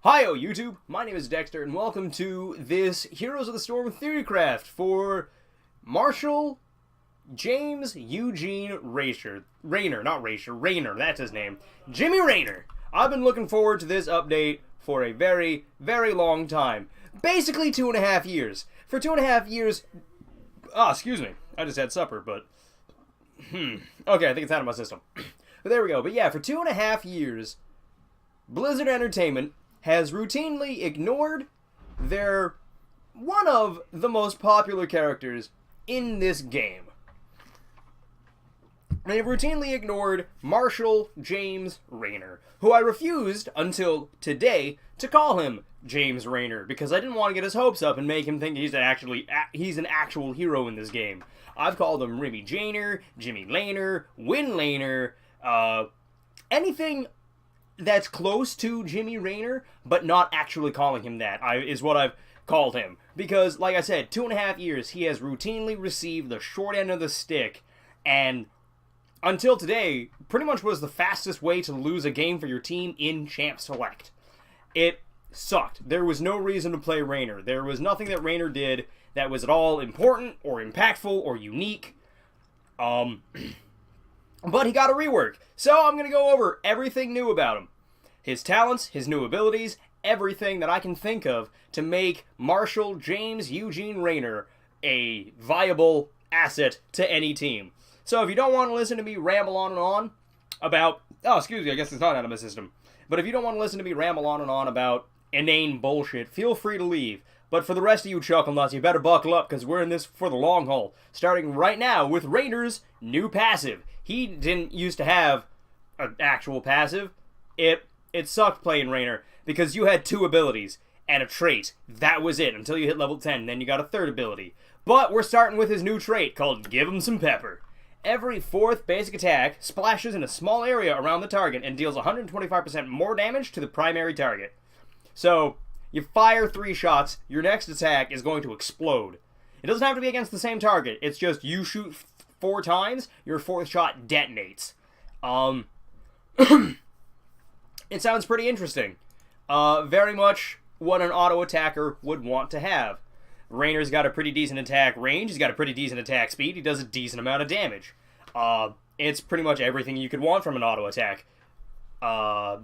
Hi-yo, YouTube! My name is Dexter, and welcome to this Heroes of the Storm Theorycraft for Marshall James Eugene Raynor, that's his name. Jimmy Raynor! I've been looking forward to this update for a very, very long time. Basically 2.5 years. For 2.5 years... excuse me. I just had supper, but... Okay, I think it's out of my system. But there we go. But yeah, for 2.5 years, Blizzard Entertainment has routinely ignored one of the most popular characters in this game. They have routinely ignored Marshall James Raynor, who I refused until today to call him James Raynor because I didn't want to get his hopes up and make him think he's an actual hero in this game. I've called him Rimmy Jaynor, Jimmy Laner, Win Laner, anything that's close to Jimmy Raynor, but not actually calling him that, is what I've called him. Because, like I said, 2.5 years, he has routinely received the short end of the stick, and until today, pretty much was the fastest way to lose a game for your team in Champ Select. It sucked. There was no reason to play Raynor. There was nothing that Raynor did that was at all important, or impactful, or unique. But he got a rework, so I'm going to go over everything new about him. His talents, his new abilities, everything that I can think of to make Marshall James Eugene Raynor a viable asset to any team. So if you don't want to listen to me ramble on and on about... Oh, excuse me, I guess it's not out of my system. But if you don't want to listen to me ramble on and on about inane bullshit, feel free to leave. But for the rest of you chuckle nuts, you better buckle up, because we're in this for the long haul. Starting right now with Raynor's new passive. He didn't used to have an actual passive. It sucked playing Raynor, because you had 2 abilities and a trait. That was it, until you hit level 10, then you got a 3rd ability. But we're starting with his new trait, called Give Him Some Pepper. Every 4th basic attack splashes in a small area around the target and deals 125% more damage to the primary target. So, you fire 3 shots, your next attack is going to explode. It doesn't have to be against the same target, it's just you shoot 4 times, your 4th shot detonates. It sounds pretty interesting. Very much what an auto attacker would want to have. Raynor's got a pretty decent attack range, he's got a pretty decent attack speed, he does a decent amount of damage. It's pretty much everything you could want from an auto attack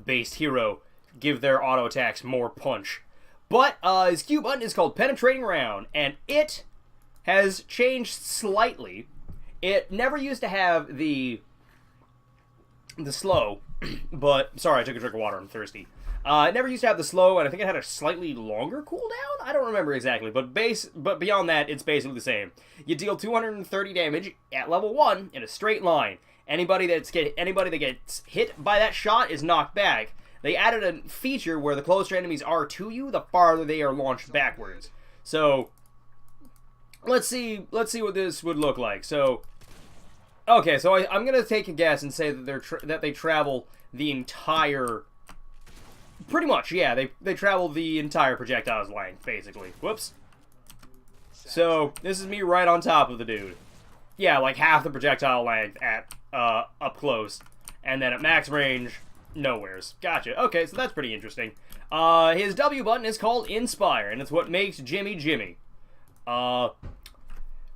based hero. Give their auto attacks more punch. But his Q button is called Penetrating Round, and it has changed slightly. It never used to have the slow, but sorry, I took a drink of water, I'm thirsty. It never used to have the slow, and I think it had a slightly longer cooldown? I don't remember exactly, but beyond that, it's basically the same. You deal 230 damage at level 1 in a straight line. Anybody that gets hit by that shot is knocked back. They added a feature where the closer enemies are to you, the farther they are launched backwards. So, let's see what this would look like. So, okay, so I'm gonna take a guess and say that they travel the entire... Pretty much, yeah, they travel the entire projectile's length, basically. Whoops. So, this is me right on top of the dude. Yeah, like half the projectile length at up close. And then at max range, nowheres. Gotcha. Okay, so that's pretty interesting. His W button is called Inspire, and it's what makes Jimmy Jimmy.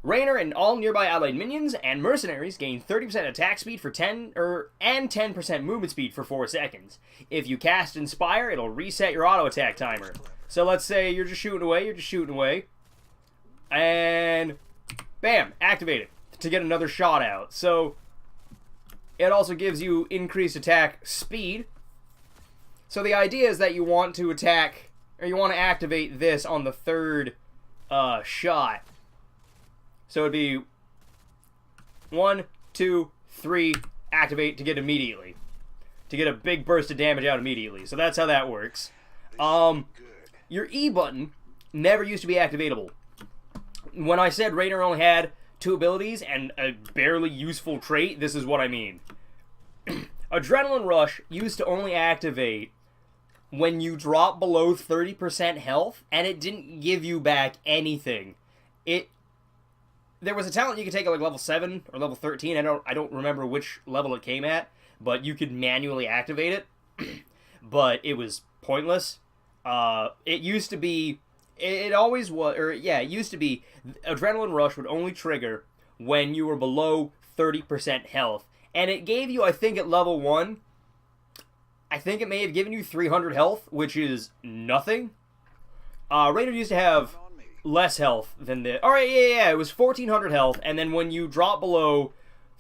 Raynor and all nearby allied minions and mercenaries gain 30% attack speed for 10% movement speed for 4 seconds. If you cast Inspire, it'll reset your auto attack timer. So let's say you're just shooting away, and bam, activate it to get another shot out. So it also gives you increased attack speed. So the idea is that you want to attack, or you want to activate this on the 3rd shot. So it'd be 1, 2, 3, activate to get immediately. To get a big burst of damage out immediately. So that's how that works. Your E button never used to be activatable. When I said Raynor only had 2 abilities and a barely useful trait, this is what I mean. Adrenaline Rush used to only activate when you drop below 30% health, and it didn't give you back anything. There was a talent you could take at like level 7 or level 13. I don't remember which level it came at, but you could manually activate it. But it was pointless. It used to be, it always was, or yeah, it used to be, Adrenaline Rush would only trigger when you were below 30% health. And it gave you, I think at level 1, I think it may have given you 300 health, which is nothing. Raynor used to have less health than this. Alright, yeah, it was 1400 health, and then when you drop below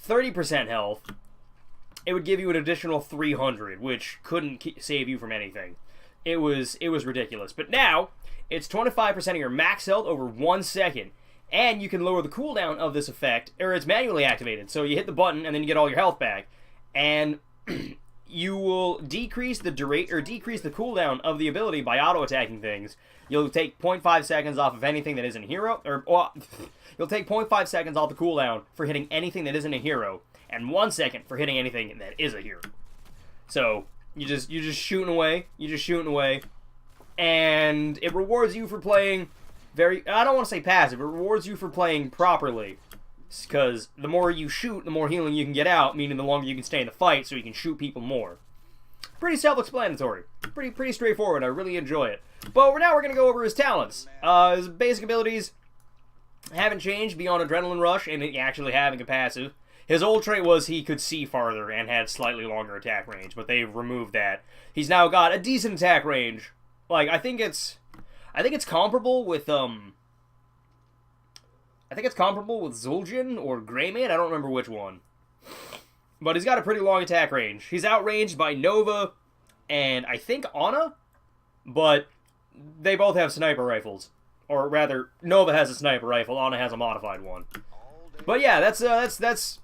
30% health, it would give you an additional 300, which couldn't save you from anything. It was ridiculous. But now, it's 25% of your max health over 1 second, and you can lower the cooldown of this effect, or it's manually activated, so you hit the button and then you get all your health back, and you will decrease the cooldown of the ability by auto-attacking things. You'll take 0.5 seconds off of anything that isn't a hero, or you'll take 0.5 seconds off the cooldown for hitting anything that isn't a hero, and 1 second for hitting anything that is a hero. So you're just shooting away, and it rewards you for playing I don't want to say passive, it rewards you for playing properly. Because the more you shoot, the more healing you can get out, meaning the longer you can stay in the fight, so you can shoot people more. Pretty self-explanatory. Pretty straightforward. I really enjoy it. But now we're going to go over his talents. His basic abilities haven't changed beyond Adrenaline Rush and actually having a passive. His old trait was he could see farther and had slightly longer attack range, but they've removed that. He's now got a decent attack range. Like, I think it's comparable with Zul'jin or Greymane. I don't remember which one. But he's got a pretty long attack range. He's outranged by Nova and I think Ana, but they both have sniper rifles. Or rather, Nova has a sniper rifle, Ana has a modified one. But yeah, that's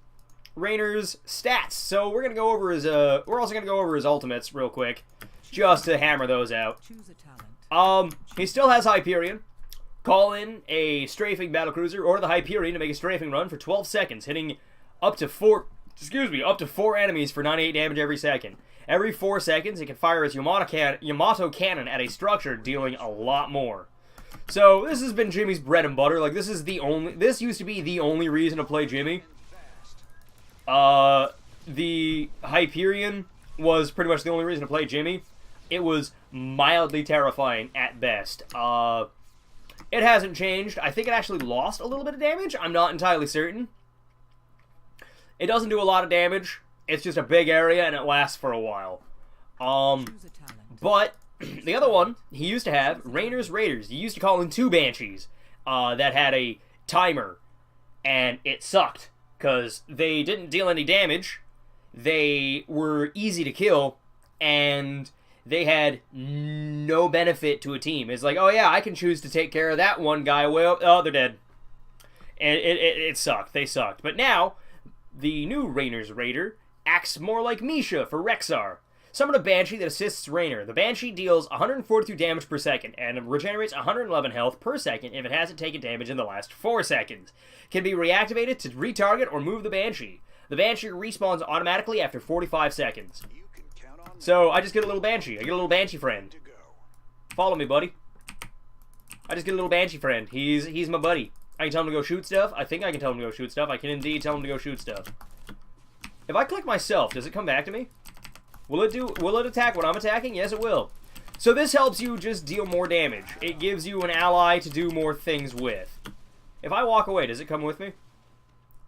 Raynor's stats. So we're also gonna go over his ultimates real quick, just to hammer those out. He still has Hyperion. Call in a strafing battlecruiser or the Hyperion to make a strafing run for 12 seconds, hitting up to 4 enemies for 98 damage every second. Every 4 seconds, it can fire its Yamato cannon at a structure, dealing a lot more. So this has been Jimmy's bread and butter. Like, this used to be the only reason to play Jimmy. The Hyperion was pretty much the only reason to play Jimmy. It was mildly terrifying at best. It hasn't changed. I think it actually lost a little bit of damage. I'm not entirely certain. It doesn't do a lot of damage. It's just a big area, and it lasts for a while. But the other one, he used to have Raynor's Raiders. He used to call in 2 Banshees that had a timer, and it sucked, because they didn't deal any damage. They were easy to kill, and they had no benefit to a team. It's like, oh yeah, I can choose to take care of that one guy. Well, oh, they're dead. And it sucked. They sucked. But now, the new Raynor's Raider acts more like Misha for Rexxar. Summon a Banshee that assists Raynor. The Banshee deals 142 damage per second and regenerates 111 health per second if it hasn't taken damage in the last 4 seconds. Can be reactivated to retarget or move the Banshee. The Banshee respawns automatically after 45 seconds. So, I just get a little Banshee. I get a little Banshee friend. Follow me, buddy. I just get a little Banshee friend. He's my buddy. I can tell him to go shoot stuff. I think I can tell him to go shoot stuff. I can indeed tell him to go shoot stuff. If I click myself, does it come back to me? Will it attack when I'm attacking? Yes, it will. So this helps you just deal more damage. It gives you an ally to do more things with. If I walk away, does it come with me?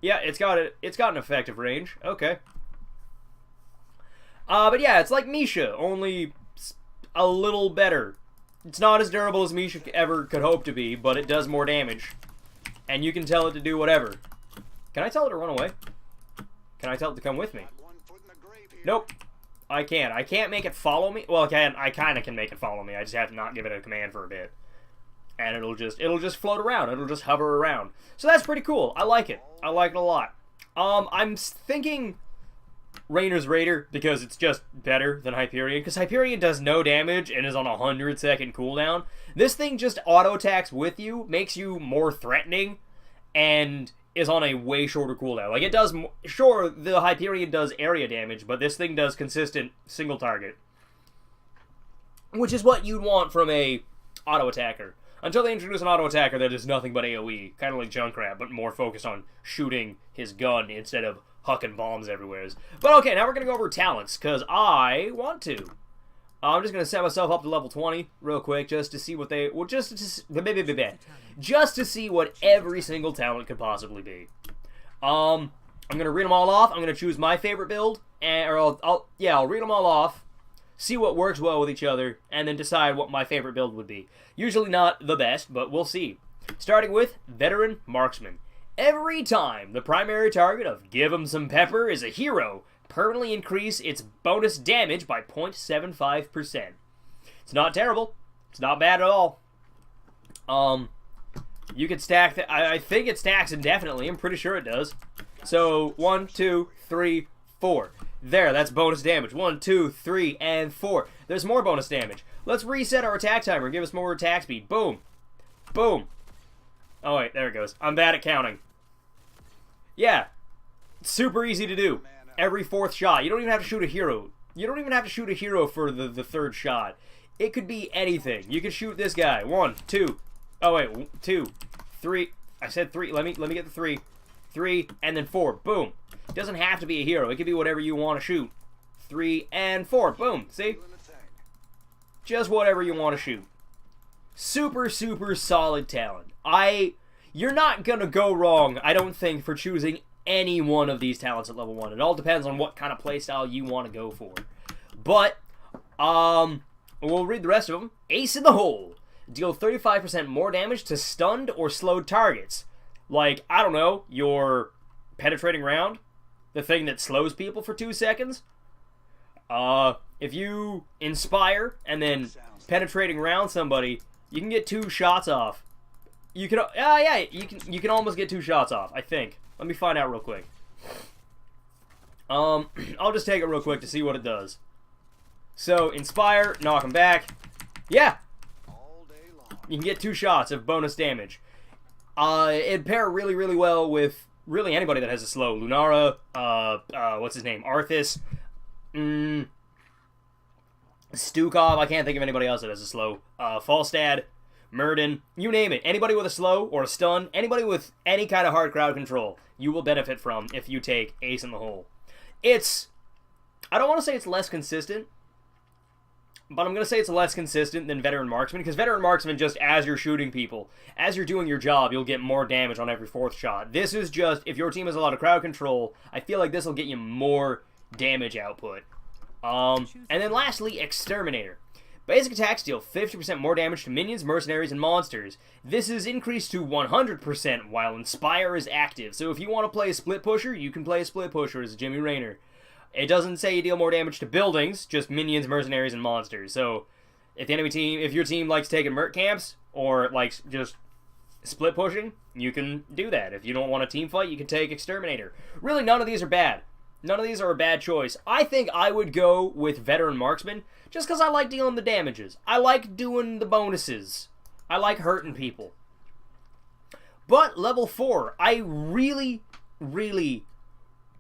Yeah, it's got an effective range. Okay. But yeah, it's like Misha, only a little better. It's not as durable as Misha ever could hope to be, but it does more damage. And you can tell it to do whatever. Can I tell it to run away? Can I tell it to come with me? Nope. I can't. I can't make it follow me. Well, I kind of can make it follow me. I just have to not give it a command for a bit. And it'll just float around. It'll just hover around. So that's pretty cool. I like it. I like it a lot. I'm thinking Raynor's Raider because it's just better than Hyperion. Because Hyperion does no damage and is on a 100-second cooldown. This thing just auto-attacks with you, makes you more threatening, and is on a way shorter cooldown. Like, it does... Sure, the Hyperion does area damage, but this thing does consistent single target. Which is what you'd want from a auto-attacker. Until they introduce an auto-attacker that is nothing but AoE. Kind of like Junkrat, but more focused on shooting his gun instead of hucking bombs everywhere. But okay, now we're going to go over talents, because I want to. I'm just gonna set myself up to level 20 real quick, just to see what they, well, just to see what every single talent could possibly be. I'm gonna read them all off. I'm gonna choose my favorite build, I'll read them all off, see what works well with each other, and then decide what my favorite build would be. Usually not the best, but we'll see. Starting with Veteran Marksman. Every time the primary target of Give 'em Some Pepper is a hero, permanently increase its bonus damage by 0.75%. It's not terrible. It's not bad at all. You can stack that. I think it stacks indefinitely. I'm pretty sure it does. So 1, 2, 3, 4. There, that's bonus damage. 1, 2, 3, and 4. There's more bonus damage. Let's reset our attack timer. Give us more attack speed. Boom. Boom. Oh wait, there it goes. I'm bad at counting. Yeah. Super easy to do. Every 4th shot. You don't even have to shoot a hero. You don't even have to shoot a hero for the 3rd shot. It could be anything. You could shoot this guy. 1, 2. Oh wait, 2, 3. I said 3. Let me get the 3. 3 and then 4. Boom. It doesn't have to be a hero. It could be whatever you want to shoot. 3 and 4. Boom. See? Just whatever you want to shoot. Super, super solid talent. You're not gonna go wrong, I don't think, for choosing any one of these talents at level 1. It all depends on what kind of playstyle you want to go for. But, we'll read the rest of them. Ace in the Hole. Deal 35% more damage to stunned or slowed targets. Like, I don't know, your penetrating round? The thing that slows people for 2 seconds? If you inspire and then penetrating round somebody, you can get 2 shots off. You can, you can almost get 2 shots off, I think. Let me find out real quick. I'll just take it real quick to see what it does. So, inspire, knock him back. Yeah! You can get 2 shots of bonus damage. It'd pair really, really well with really anybody that has a slow. Lunara, what's his name? Arthas. Stukov, I can't think of anybody else that has a slow. Falstad. Murden, you name it. Anybody with a slow or a stun, anybody with any kind of hard crowd control, you will benefit from if you take Ace in the Hole. I don't want to say it's less consistent, but I'm going to say it's less consistent than Veteran Marksman, because Veteran Marksman, just as you're shooting people, as you're doing your job, you'll get more damage on every 4th shot. This is just, if your team has a lot of crowd control, I feel like this will get you more damage output. And then lastly, Exterminator. Basic attacks deal 50% more damage to minions, mercenaries, and monsters. This is increased to 100% while Inspire is active. So if you want to play a split pusher, you can play a split pusher as Jimmy Raynor. It doesn't say you deal more damage to buildings, just minions, mercenaries, and monsters. So if the enemy team, if your team likes taking merc camps or likes just split pushing, you can do that. If you don't want a team fight, you can take Exterminator. Really, none of these are bad. None of these are a bad choice. I think I would go with Veteran Marksman just because I like dealing the damages. I like doing the bonuses. I like hurting people. But level 4, I really, really,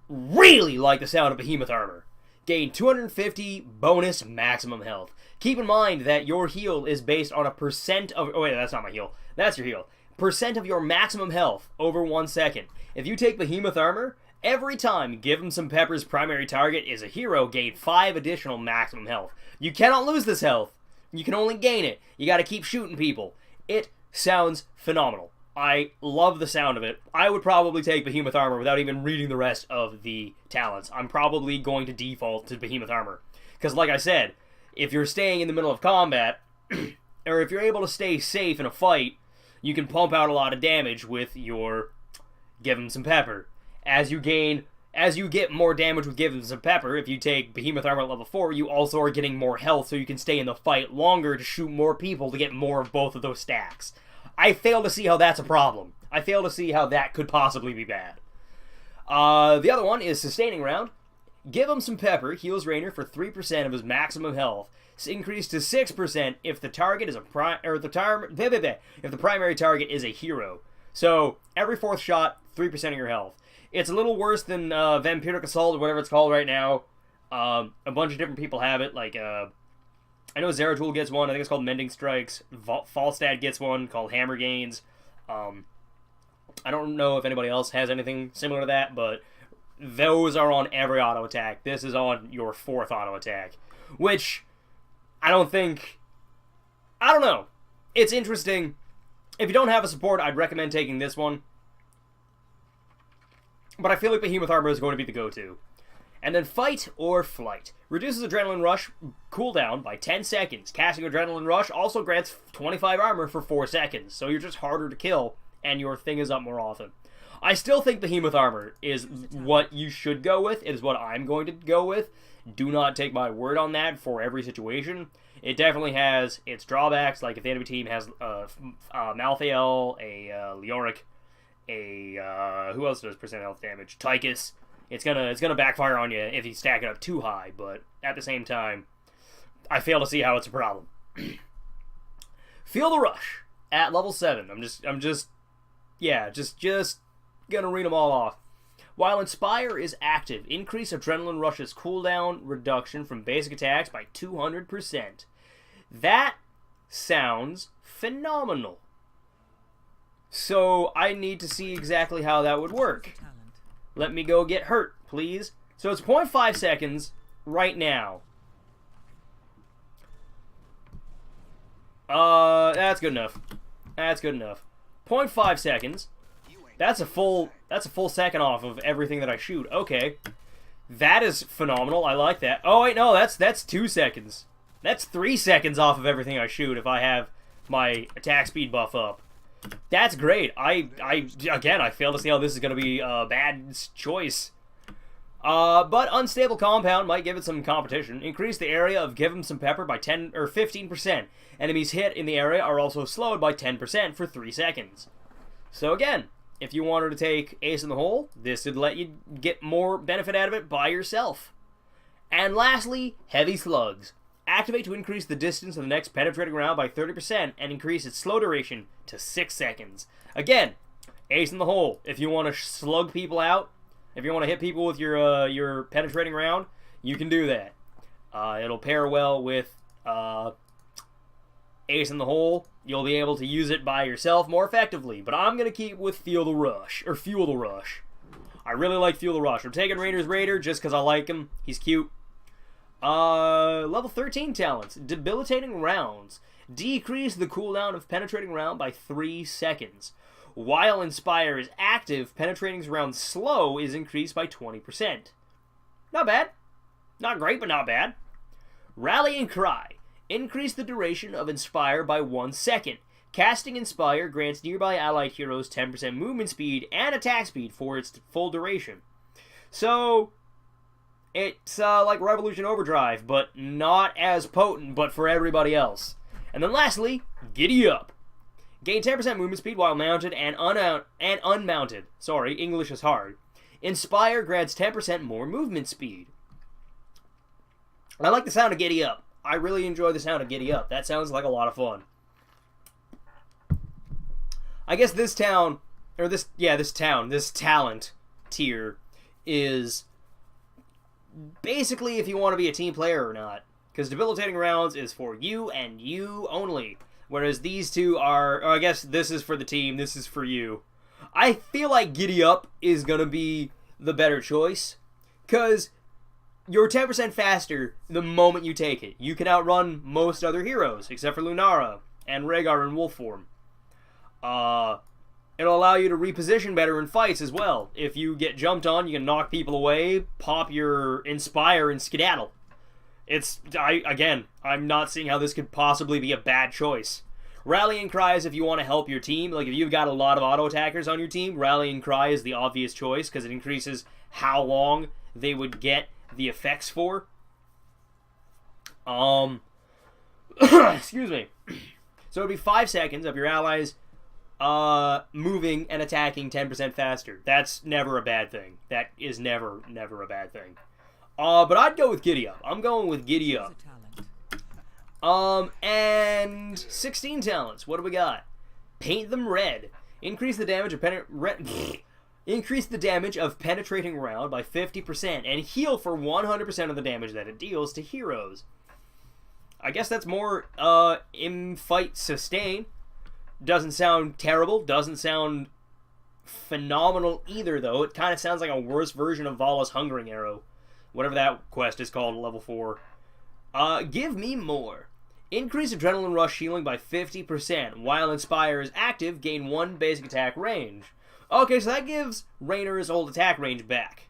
really like the sound of Behemoth Armor. Gain 250 bonus maximum health. Keep in mind that your heal is based on a percent of... Oh wait, that's not my heal. That's your heal. Percent of your maximum health over 1 second. If you take Behemoth Armor... Every time Give 'em Some Pepper's primary target is a hero, gain 5 additional maximum health. You cannot lose this health. You can only gain it. You gotta keep shooting people. It sounds phenomenal. I love the sound of it. I would probably take Behemoth Armor without even reading the rest of the talents. I'm probably going to default to Behemoth Armor. Because like I said, if you're staying in the middle of combat, or if you're able to stay safe in a fight, you can pump out a lot of damage with your Give 'em Some Pepper. As you get more damage with Give 'em Some Pepper, if you take Behemoth Armor at level 4, you also are getting more health so you can stay in the fight longer to shoot more people to get more of both of those stacks. I fail to see how that's a problem. I fail to see how that could possibly be bad. The other one is Sustaining Round. Give 'em Some Pepper heals Raynor for 3% of his maximum health. It's increased to 6% if the target is if the primary target is a hero. So every 4th shot, 3% of your health. It's a little worse than Vampiric Assault or whatever it's called right now. A bunch of different people have it. Like, I know Zeratul gets one. I think it's called Mending Strikes. Falstad gets one called Hammer Gains. I don't know if anybody else has anything similar to that, but those are on every auto attack. This is on your 4th auto attack, which I don't know. It's interesting. If you don't have a support, I'd recommend taking this one. But I feel like Behemoth Armor is going to be the go-to. And then Fight or Flight. Reduces Adrenaline Rush cooldown by 10 seconds. Casting Adrenaline Rush also grants 25 armor for 4 seconds. So you're just harder to kill, and your thing is up more often. I still think Behemoth Armor is what you should go with. It is what I'm going to go with. Do not take my word on that for every situation. It definitely has its drawbacks, like if the enemy team has Malthael, a Leoric, who else does percent health damage? Tychus. It's gonna backfire on you if you stack it up too high, but at the same time, I fail to see how it's a problem. Feel the Rush at level 7. I'm just gonna read them all off. While Inspire is active, increase Adrenaline Rush's cooldown reduction from basic attacks by 200%. That sounds phenomenal. So I need to see exactly how that would work. Let me go get hurt, please. So it's 0.5 seconds right now. That's good enough. That's good enough. 0.5 seconds. That's a full second off of everything that I shoot. Okay. That is phenomenal. I like that. Oh wait, no, that's 2 seconds. That's 3 seconds off of everything I shoot if I have my attack speed buff up. That's great. Again, I fail to see how this is going to be a bad choice. But Unstable Compound might give it some competition. Increase the area of Give 'em some pepper by 10 or 15%. Enemies hit in the area are also slowed by 10% for 3 seconds. So again, if you wanted to take Ace in the Hole, this would let you get more benefit out of it by yourself. And lastly, Heavy Slugs. Activate to increase the distance of the next penetrating round by 30% and increase its slow duration to 6 seconds. Again, Ace in the Hole. If you want to slug people out, if you want to hit people with your penetrating round, you can do that. It'll pair well with Ace in the Hole. You'll be able to use it by yourself more effectively. But I'm going to keep with Fuel the Rush. I really like Fuel the Rush. I'm taking Raynor's Raider just because I like him. He's cute. Level 13 talents. Debilitating Rounds. Decrease the cooldown of penetrating round by 3 seconds. While Inspire is active, penetrating round slow is increased by 20%. Not bad. Not great, but not bad. Rallying Cry. Increase the duration of Inspire by 1 second. Casting Inspire grants nearby allied heroes 10% movement speed and attack speed for its full duration. So it's like Revolution Overdrive, but not as potent, but for everybody else. And then lastly, Giddy Up. Gain 10% movement speed while mounted and unmounted. Sorry, English is hard. Inspire grants 10% more movement speed. I like the sound of Giddy Up. I really enjoy the sound of Giddy Up. That sounds like a lot of fun. I guess this talent tier is basically if you want to be a team player or not. Because Debilitating Rounds is for you and you only. Whereas these two are, I guess this is for the team, this is for you. I feel like Giddy Up is going to be the better choice. Because you're 10% faster the moment you take it. You can outrun most other heroes, except for Lunara and Rhaegar in wolf form. It'll allow you to reposition better in fights as well. If you get jumped on, you can knock people away, pop your Inspire, and skedaddle. I'm not seeing how this could possibly be a bad choice. Rallying Cry is if you want to help your team. Like if you've got a lot of auto attackers on your team, Rallying Cry is the obvious choice because it increases how long they would get the effects for. Excuse me. So it'd be 5 seconds of your allies moving and attacking 10% faster. That's never a bad thing. That is never a bad thing. But I'd go with Giddy Up. I'm going with Giddy Up. And 16 talents. What do we got? Paint Them Red. Increase the damage of penetrating round by 50% and heal for 100% of the damage that it deals to heroes. I guess that's more in-fight sustain. Doesn't sound terrible. Doesn't sound phenomenal either, though. It kind of sounds like a worse version of Vala's Hungering Arrow. Whatever that quest is called, level 4. Give Me More. Increase Adrenaline Rush healing by 50%. While Inspire is active, gain 1 basic attack range. Okay, so that gives Raynor his old attack range back.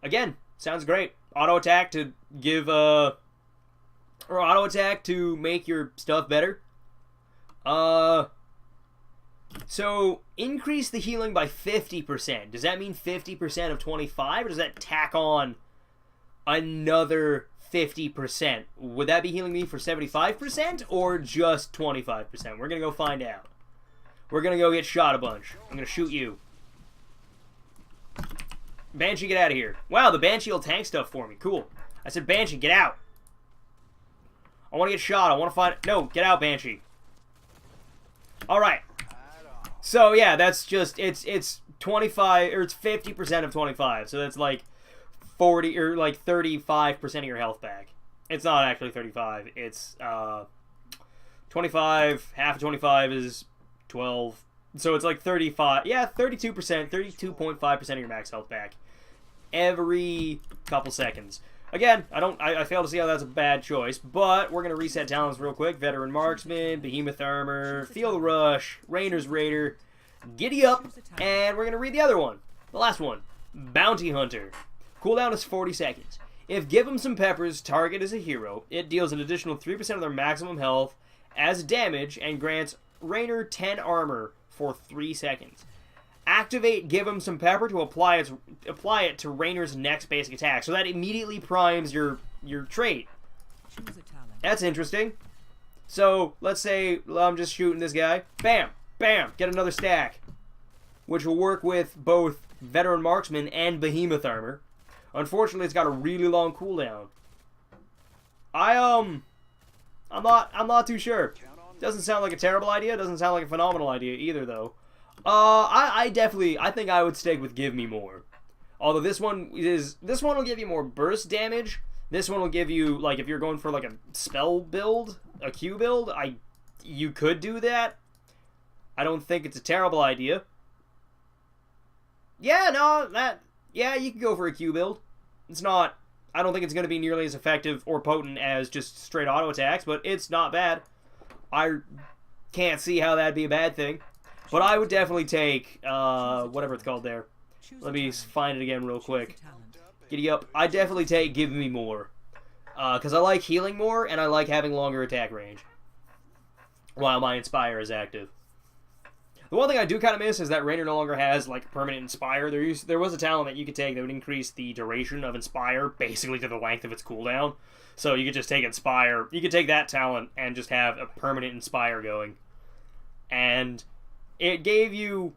Again, sounds great. Auto attack to give, or auto attack to make your stuff better. So, increase the healing by 50%. Does that mean 50% of 25, or does that tack on another 50%? Would that be healing me for 75%, or just 25%? We're gonna go find out. We're gonna go get shot a bunch. I'm gonna shoot you. Banshee, get out of here. Wow, the Banshee will tank stuff for me. Cool. I said, Banshee, get out. I want to get shot. I want to find... No, get out, Banshee. Alright. So, yeah, that's just... It's 25... Or it's 50% of 25. So that's like 40... Or like 35% of your health back. It's not actually 35. It's 25. Half of 25 is 12. So it's like 35... Yeah, 32%. 32.5% of your max health back. Every couple seconds. Again, I fail to see how that's a bad choice, but we're going to reset talents real quick. Veteran Marksman, Behemoth Armor, Feel the Rush, Raynor's Raider, Giddy Up, and we're going to read the other one. The last one, Bounty Hunter. Cooldown is 40 seconds. If Give 'em Some Peppers target is a hero, it deals an additional 3% of their maximum health as damage and grants Raynor 10 armor for 3 seconds. Activate Give 'em Some Pepper to apply it to Raynor's next basic attack. So that immediately primes your trait. That's interesting. So, let's say I'm just shooting this guy. Bam! Bam! Get another stack. Which will work with both Veteran Marksman and Behemoth Armor. Unfortunately, it's got a really long cooldown. I'm not too sure. Doesn't sound like a terrible idea. Doesn't sound like a phenomenal idea either, though. I think I would stick with Give Me More. Although this one will give you more burst damage. This one will give you, like, if you're going for like a spell build, a Q build, you could do that. I don't think it's a terrible idea. Yeah, no, you could go for a Q build. It's not, I don't think it's going to be nearly as effective or potent as just straight auto attacks, but it's not bad. I can't see how that'd be a bad thing. But I would definitely take, whatever it's called there. Let me find it again real quick. Giddy Up. I definitely take Give Me More. Because I like healing more, and I like having longer attack range. While my Inspire is active. The one thing I do kind of miss is that Raynor no longer has, like, permanent Inspire. There was a talent that you could take that would increase the duration of Inspire, basically to the length of its cooldown. So you could just take Inspire. You could take that talent and just have a permanent Inspire going. And it gave you...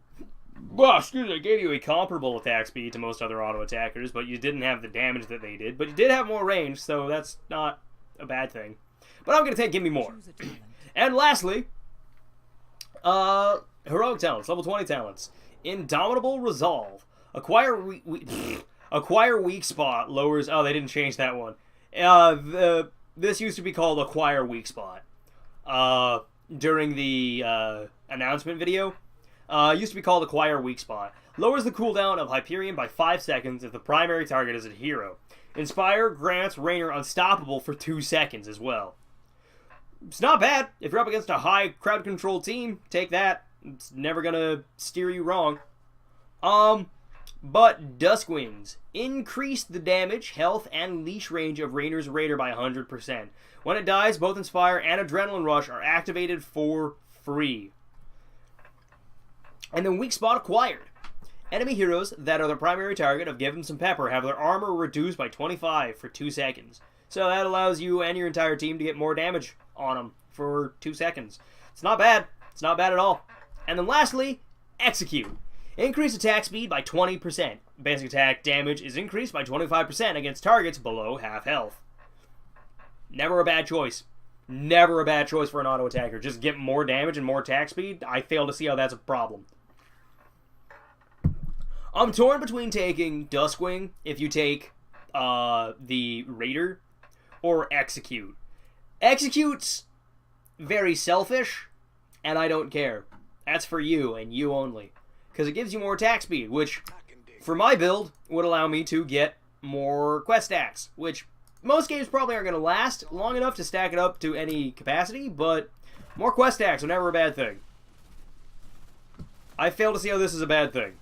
Well, excuse me, it gave you a comparable attack speed to most other auto attackers, but you didn't have the damage that they did. But you did have more range, so that's not a bad thing. But I'm going to take Give Me More. And lastly, Heroic Talents, level 20 talents. Indomitable Resolve. Acquire Weak Spot lowers... Oh, they didn't change that one. This used to be called Acquire Weak Spot. During the announcement video. Used to be called Acquire Weak Spot. Lowers the cooldown of Hyperion by 5 seconds if the primary target is a hero. Inspire grants Raynor Unstoppable for 2 seconds as well. It's not bad. If you're up against a high crowd control team, take that. It's never gonna steer you wrong. But Duskwings. Increase the damage, health, and leash range of Raynor's Raider by 100%. When it dies, both Inspire and Adrenaline Rush are activated for free. And then Weak Spot acquired. Enemy heroes that are the primary target of Give 'em Some Pepper have their armor reduced by 25 for 2 seconds. So that allows you and your entire team to get more damage on them for 2 seconds. It's not bad. It's not bad at all. And then lastly, Execute. Increase attack speed by 20%. Basic attack damage is increased by 25% against targets below half health. Never a bad choice. Never a bad choice for an auto attacker. Just get more damage and more attack speed. I fail to see how that's a problem. I'm torn between taking Duskwing, if you take the Raider, or Execute. Execute's very selfish, and I don't care. That's for you, and you only. Because it gives you more attack speed, which, for my build, would allow me to get more quest stacks, which most games probably aren't going to last long enough to stack it up to any capacity, but more quest stacks are never a bad thing. I fail to see how this is a bad thing.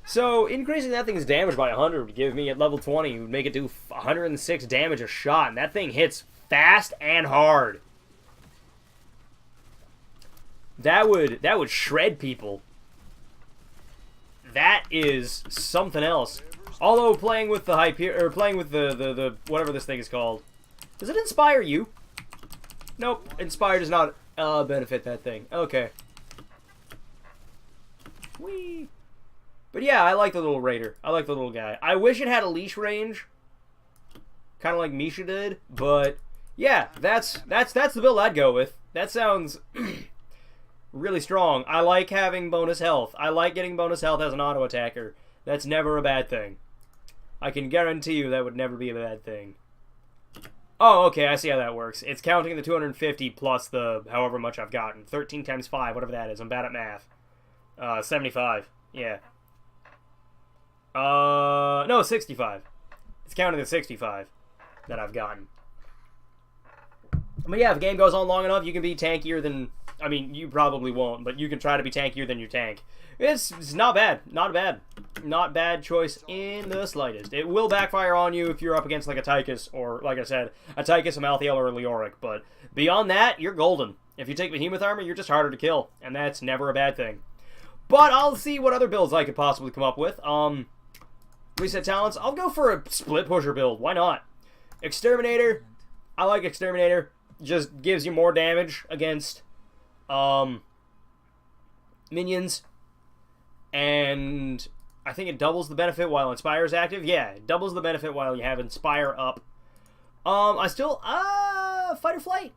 So, increasing that thing's damage by 100 would give me, at level 20, would make it do 106 damage a shot, and that thing hits fast and hard. That would shred people. That is something else. Although playing with the playing with the whatever this thing is called, does it inspire you? Nope, inspire does not benefit that thing. Okay. Whee. But yeah, I like the little raider. I like the little guy. I wish it had a leash range, kind of like Misha did. But yeah, that's the build I'd go with. That sounds really strong. I like having bonus health. I like getting bonus health as an auto attacker. That's never a bad thing. I can guarantee you that would never be a bad thing. Oh, okay, I see how that works. It's counting the 250 plus the however much I've gotten. 13 times 5, whatever that is. I'm bad at math. 75. Yeah. No, 65. It's counting the 65 that I've gotten. But yeah, if the game goes on long enough, you can be tankier than... I mean, you probably won't, but you can try to be tankier than your tank. It's not bad. Not bad. Not bad choice in the slightest. It will backfire on you if you're up against like a Tychus, or, like I said, a Tychus, a Malthael, or a Leoric. But beyond that, you're golden. If you take Behemoth Armor, you're just harder to kill, and that's never a bad thing. But I'll see what other builds I could possibly come up with. Reset talents. I'll go for a split pusher build. Why not? Exterminator. I like Exterminator. Just gives you more damage against minions. And I think it doubles the benefit while Inspire is active. Yeah, it doubles the benefit while you have Inspire up. I still... Fight or Flight.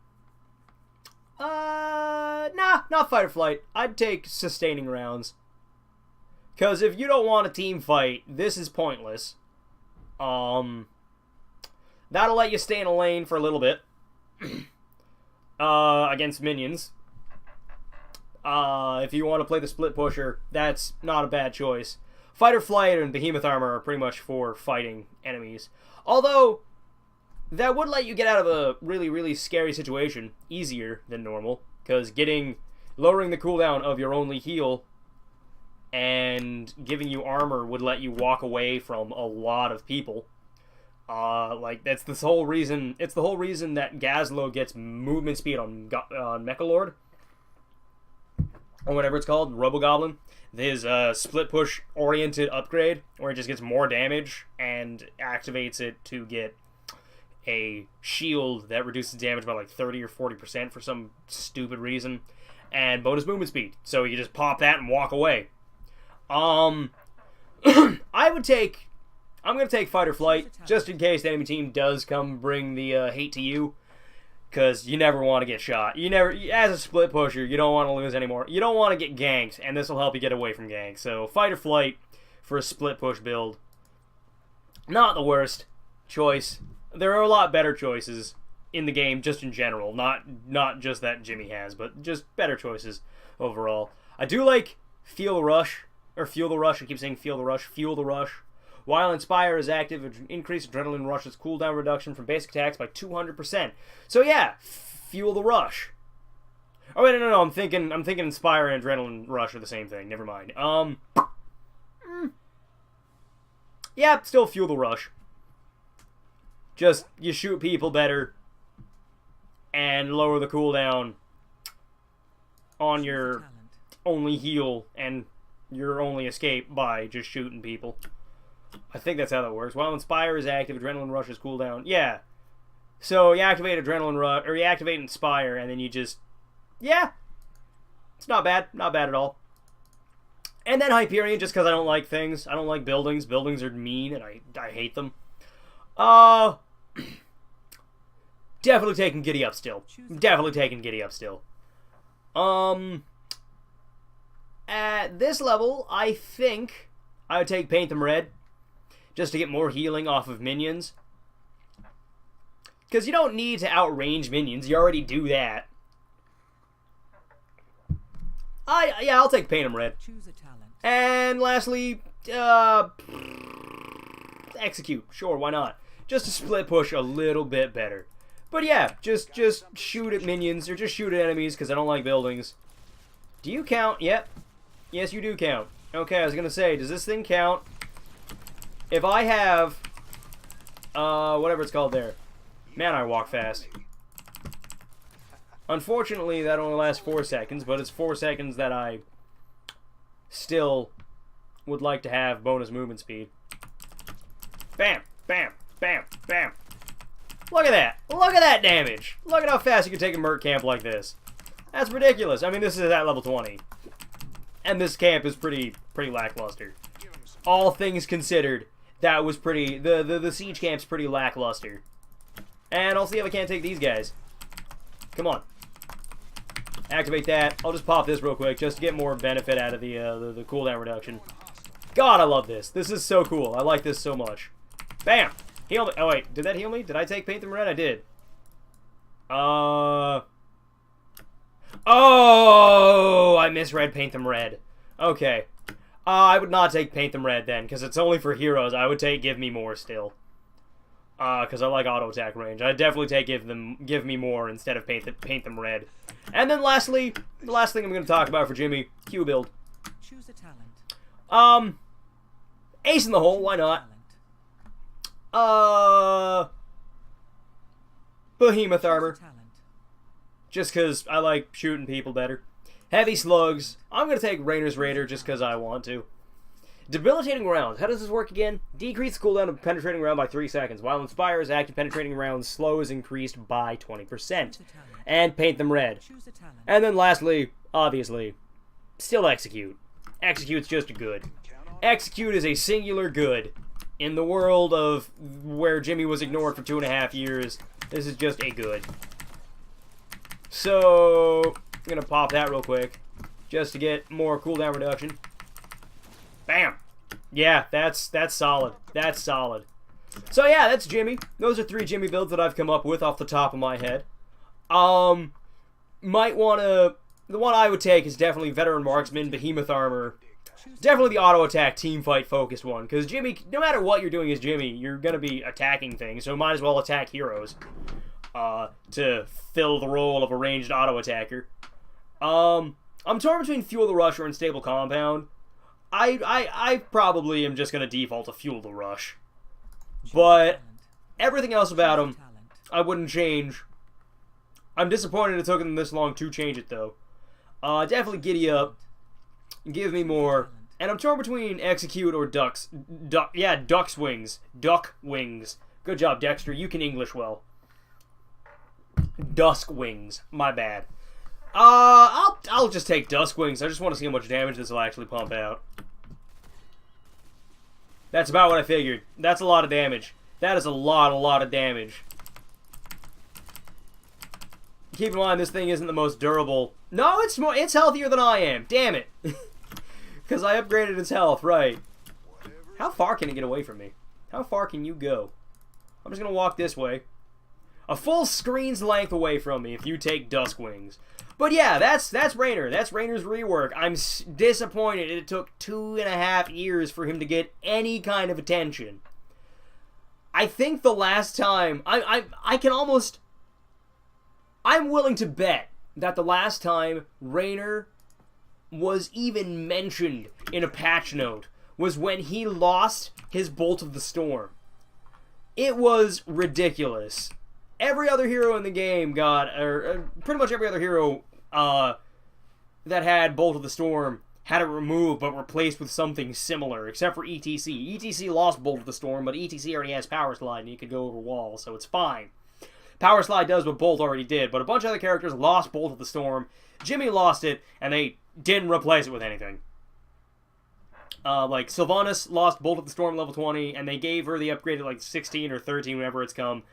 Nah, not Fight or Flight. I'd take Sustaining Rounds. Because if you don't want a team fight, this is pointless. That'll let you stay in a lane for a little bit. Against minions. If you want to play the split pusher, that's not a bad choice. Fight or Flight and Behemoth Armor are pretty much for fighting enemies. Although, that would let you get out of a really, really scary situation easier than normal. Because lowering the cooldown of your only heal and giving you armor would let you walk away from a lot of people. Like, that's the whole reason. It's the whole reason that Gazlo gets movement speed on Mechalord, or whatever it's called, Robogoblin. His split push oriented upgrade, where it just gets more damage and activates it to get a shield that reduces damage by like 30 or 40% for some stupid reason, and bonus movement speed. So you just pop that and walk away. I'm gonna take Fight or Flight, just in case the enemy team does come bring the hate to you, because you never want to get shot. As a split pusher, you don't want to lose anymore. You don't want to get ganked, and this will help you get away from ganks. So Fight or Flight for a split push build, not the worst choice. There are a lot better choices in the game, just in general, not just that Jimmy has, but just better choices overall. I do like Fuel the Rush. I keep saying Fuel the Rush. While Inspire is active, increased Adrenaline Rush's cooldown reduction from basic attacks by 200%. So yeah, Fuel the Rush. Oh wait, no, I'm thinking Inspire and Adrenaline Rush are the same thing. Never mind. Yeah, still Fuel the Rush. Just, you shoot people better and lower the cooldown on your only heal and your only escape by just shooting people. I think that's how that works. While Inspire is active, Adrenaline Rush is cooldown. Yeah. So you activate Adrenaline Rush, or you activate Inspire, and then you just... Yeah. It's not bad. Not bad at all. And then Hyperion, just because I don't like things. I don't like buildings. Buildings are mean, and I hate them. Definitely taking Giddy Up still. At this level, I think I would take Paint Them Red, just to get more healing off of minions. Because you don't need to outrange minions, you already do that. Yeah, I'll take Paint Them Red. Choose a talent. And lastly, Execute. Sure, why not? just to split push a little bit better. But yeah, just shoot at minions, or just shoot at enemies, because I don't like buildings. Do you count? Yep. Yes, you do count. Okay, I was going to say, does this thing count? If I have, whatever it's called there. Man, I walk fast. Unfortunately, that only lasts 4 seconds, but it's 4 seconds that I still would like to have bonus movement speed. Bam, bam, bam, bam. Look at that. Look at that damage. Look at how fast you can take a merc camp like this. That's ridiculous. I mean, this is at level 20. And this camp is pretty lackluster. All things considered, that was pretty... The siege camp's pretty lackluster. And I'll see if I can't take these guys. Come on. Activate that. I'll just pop this real quick just to get more benefit out of the cooldown reduction. God, I love this. This is so cool. I like this so much. Bam! Heal me. Oh, wait. Did that heal me? Did I take Paint Them Red? I did. Oh! I misread Paint Them Red. Okay. I would not take Paint Them Red then, because it's only for heroes. I would take Give Me More still. Because I like auto attack range. I'd definitely take Give Me More instead of Paint Them Red. And then lastly, the last thing I'm going to talk about for Jimmy, Q build. Choose a talent. Ace in the hole, why not? Behemoth armor. Just because I like shooting people better. Heavy slugs. I'm going to take Raynor's Raider just because I want to. Debilitating rounds. How does this work again? Decrease the cooldown of penetrating round by 3 seconds. While Inspire's active penetrating round slow is increased by 20%. And Paint Them Red. And then lastly, obviously, still Execute. Execute's just a good. Execute is a singular good. In the world of where Jimmy was ignored for 2.5 years, this is just a good. So, I'm going to pop that real quick, just to get more cooldown reduction. Bam! Yeah, that's solid. That's solid. So yeah, that's Jimmy. Those are 3 Jimmy builds that I've come up with off the top of my head. Might want to... The one I would take is definitely Veteran Marksman, Behemoth Armor. Definitely the auto attack team fight focused one, because Jimmy, no matter what you're doing as Jimmy, you're going to be attacking things, so might as well attack heroes to fill the role of a ranged auto attacker. I'm torn between Fuel the Rush or Unstable Compound. I probably am just going to default to Fuel the Rush. But everything else about him, I wouldn't change. I'm disappointed it took them this long to change it, though. Definitely Giddy Up. Give Me More. And I'm torn between Execute or Duck's Wings. Duck Wings. Good job, Dexter. You can English well. Dusk Wings. My bad. I'll just take Dusk Wings. I just want to see how much damage this will actually pump out. That's about what I figured. That's a lot of damage. That is a lot of damage. Keep in mind, this thing isn't the most durable. No, it's healthier than I am. Damn it. Because I upgraded its health, right. How far can it get away from me? How far can you go? I'm just going to walk this way. A full screen's length away from me if you take Dusk Wings. But yeah, that's Raynor. That's Raynor's rework. I'm disappointed it took 2.5 years for him to get any kind of attention. I think the last time... I'm willing to bet that the last time Raynor was even mentioned in a patch note was when he lost his Bolt of the Storm. It was ridiculous. Every other hero in the game got, or pretty much every other hero that had Bolt of the Storm had it removed but replaced with something similar, except for ETC. ETC lost Bolt of the Storm, but ETC already has Power Slide and he could go over walls, so it's fine. Power Slide does what Bolt already did, but a bunch of other characters lost Bolt of the Storm. Jimmy lost it, and they didn't replace it with anything. Like, Sylvanas lost Bolt of the Storm level 20, and they gave her the upgrade at like 16 or 13 whenever it comes.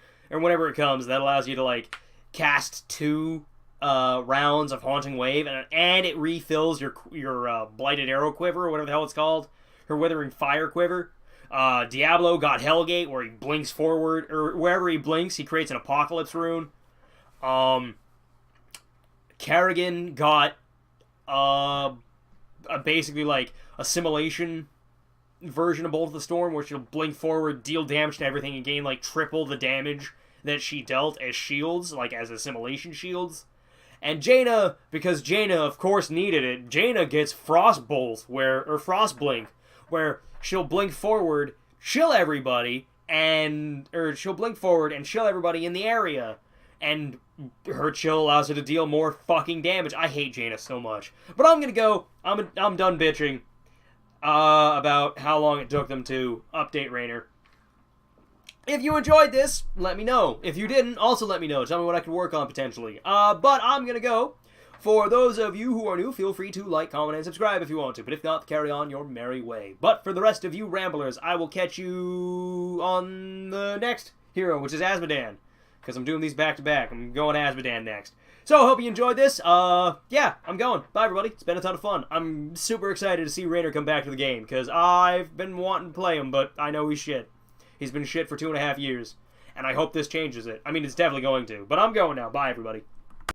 That allows you to, like, cast 2 rounds of Haunting Wave, and it refills your Blighted Arrow Quiver, or whatever the hell it's called. Her Withering Fire Quiver. Diablo got Hellgate, where he blinks forward, or wherever he blinks, he creates an Apocalypse Rune. Kerrigan got basically like Assimilation version of Bolt of the Storm where she'll blink forward, deal damage to everything, and gain, like, triple the damage that she dealt as shields, like, as assimilation shields. And Jaina, because Jaina, of course, needed it, Jaina gets Frost Bolt, or Frost Blink, where she'll blink forward, chill everybody, or she'll blink forward and chill everybody in the area. And her chill allows her to deal more fucking damage. I hate Jaina so much. But I'm gonna go. I'm done bitching about how long it took them to update Raynor. If you enjoyed this, let me know. If you didn't, also let me know. Tell me what I could work on potentially. But I'm gonna go. For those of you who are new, feel free to like, comment, and subscribe if you want to. But if not, carry on your merry way. But for the rest of you ramblers, I will catch you on the next hero, which is Azmodan. Because I'm doing these back-to-back. I'm going Azmodan next. So, I hope you enjoyed this. Yeah, I'm going. Bye, everybody. It's been a ton of fun. I'm super excited to see Raynor come back to the game. Because I've been wanting to play him, but I know he's shit. He's been shit for 2.5 years. And I hope this changes it. I mean, it's definitely going to. But I'm going now. Bye, everybody.